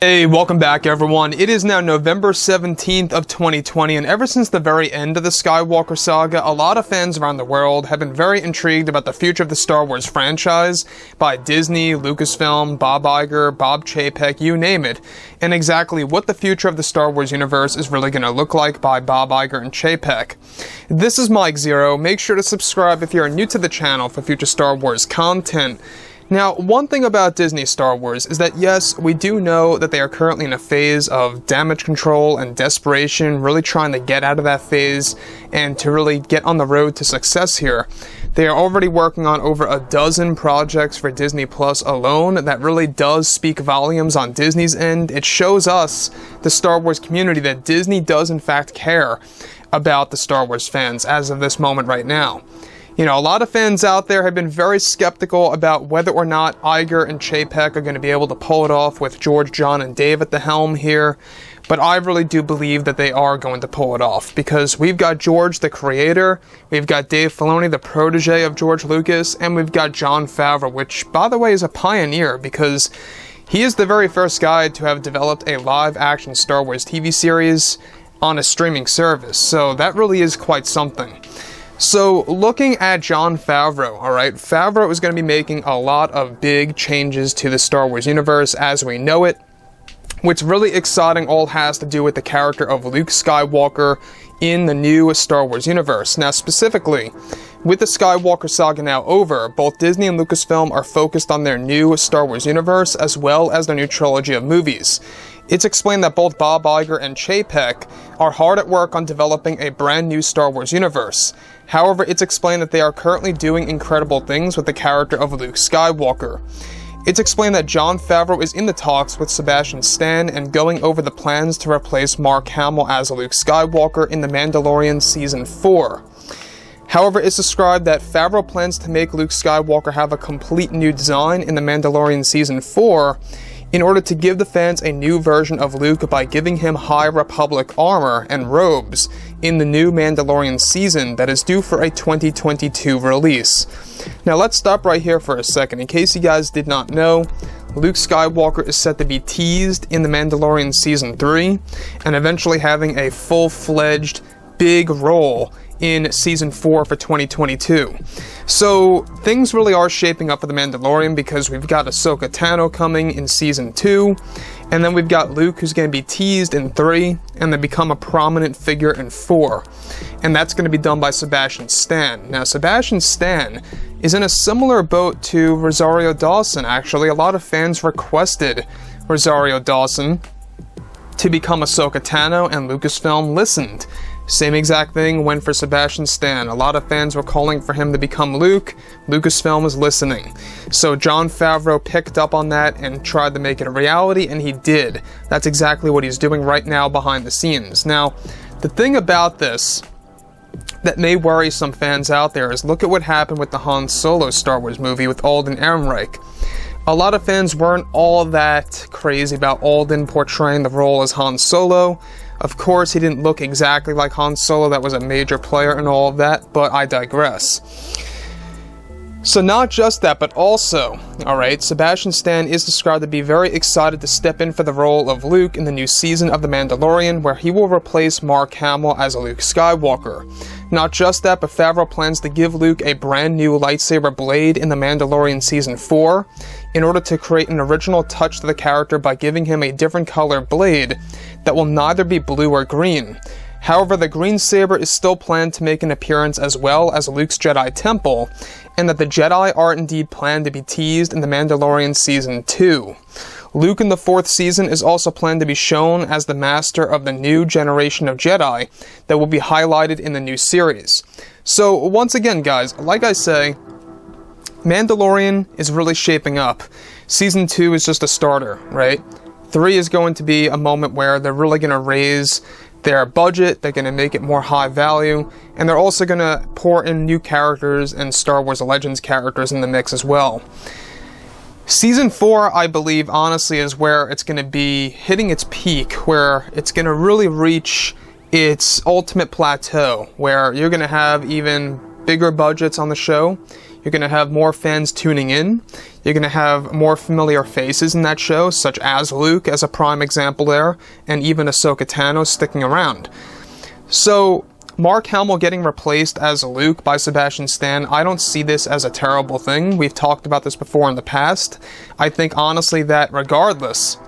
Hey, welcome back everyone. It is now November 17th of 2020, and ever since the very end of the Skywalker saga, a lot of fans around the world have been very intrigued about the future of the Star Wars franchise by Disney, Lucasfilm, Bob Iger, Bob Chapek, you name it, and exactly what the future of the Star Wars universe is really going to look like by Bob Iger and Chapek. This is Mike Zero. Make sure to subscribe if you are new to the channel for future Star Wars content. Now, one thing about Disney Star Wars is that yes, we do know that they are currently in a phase of damage control and desperation, really trying to get out of that phase and to really get on the road to success here. They are already working on over a dozen projects for Disney Plus alone. That really does speak volumes on Disney's end. It shows us, the Star Wars community, that Disney does in fact care about the Star Wars fans as of this moment right now. You know, a lot of fans out there have been very skeptical about whether or not Iger and Chapek are going to be able to pull it off with George, John, and Dave at the helm here, but I really do believe that they are going to pull it off, because we've got George, the creator, we've got Dave Filoni, the protege of George Lucas, and we've got Jon Favreau, which, by the way, is a pioneer, because he is the very first guy to have developed a live-action Star Wars TV series on a streaming service, so that really is quite something. So, looking at Jon Favreau, alright, Favreau is going to be making a lot of big changes to the Star Wars universe as we know it. What's really exciting all has to do with the character of Luke Skywalker in the new Star Wars universe. Now, specifically, with the Skywalker saga now over, both Disney and Lucasfilm are focused on their new Star Wars universe as well as their new trilogy of movies. It's explained that both Bob Iger and Chapek are hard at work on developing a brand new Star Wars universe. However, it's explained that they are currently doing incredible things with the character of Luke Skywalker. It's explained that Jon Favreau is in the talks with Sebastian Stan and going over the plans to replace Mark Hamill as Luke Skywalker in The Mandalorian Season 4. However, it's described that Favreau plans to make Luke Skywalker have a complete new design in The Mandalorian Season 4 in order to give the fans a new version of Luke by giving him High Republic armor and robes in the new Mandalorian season that is due for a 2022 release. Now let's stop right here for a second. In case you guys did not know, Luke Skywalker is set to be teased in The Mandalorian Season 3 and eventually having a full-fledged big role in Season 4 for 2022. So, things really are shaping up for The Mandalorian because we've got Ahsoka Tano coming in Season 2, and then we've got Luke who's going to be teased in 3, and then become a prominent figure in 4. And that's going to be done by Sebastian Stan. Now, Sebastian Stan is in a similar boat to Rosario Dawson, actually. A lot of fans requested Rosario Dawson to become Ahsoka Tano, and Lucasfilm listened. Same exact thing went for Sebastian Stan. A lot of fans were calling for him to become Luke. Lucasfilm was listening. So Jon Favreau picked up on that and tried to make it a reality, and he did. That's exactly what he's doing right now behind the scenes. Now, the thing about this that may worry some fans out there is look at what happened with the Han Solo Star Wars movie with Alden Ehrenreich. A lot of fans weren't all that crazy about Alden portraying the role as Han Solo. Of course, he didn't look exactly like Han Solo, that was a major player in all of that, but I digress. So not just that, but also, alright, Sebastian Stan is described to be very excited to step in for the role of Luke in the new season of The Mandalorian, where he will replace Mark Hamill as Luke Skywalker. Not just that, but Favreau plans to give Luke a brand new lightsaber blade in The Mandalorian Season 4, in order to create an original touch to the character by giving him a different color blade that will neither be blue or green. However, the green saber is still planned to make an appearance as well as Luke's Jedi Temple, and that the Jedi are indeed planned to be teased in The Mandalorian Season 2. Luke in the 4th season is also planned to be shown as the master of the new generation of Jedi that will be highlighted in the new series. So, once again guys, like I say, Mandalorian is really shaping up. Season 2 is just a starter, right? 3 is going to be a moment where they're really going to raise their budget, they're going to make it more high value, and they're also going to pour in new characters and Star Wars Legends characters in the mix as well. Season 4, I believe, honestly, is where it's going to be hitting its peak, where it's going to really reach its ultimate plateau, where you're going to have even bigger budgets on the show. You're going to have more fans tuning in. You're going to have more familiar faces in that show, such as Luke as a prime example there, and even Ahsoka Tano sticking around. So, Mark Hamill getting replaced as Luke by Sebastian Stan, I don't see this as a terrible thing. We've talked about this before in the past. I think honestly that regardless,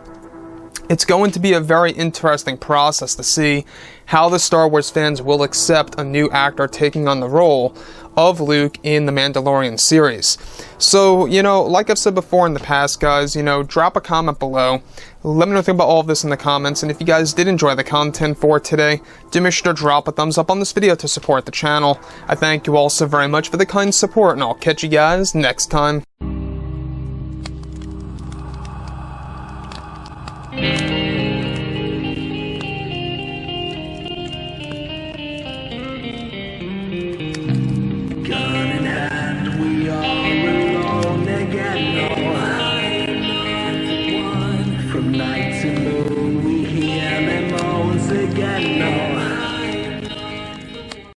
it's going to be a very interesting process to see how the Star Wars fans will accept a new actor taking on the role of Luke in the Mandalorian series. So, like I've said before in the past, guys, drop a comment below. Let me know what you think about all of this in the comments, and if you guys did enjoy the content for today, do make sure to drop a thumbs up on this video to support the channel. I thank you all so very much for the kind support, and I'll catch you guys next time.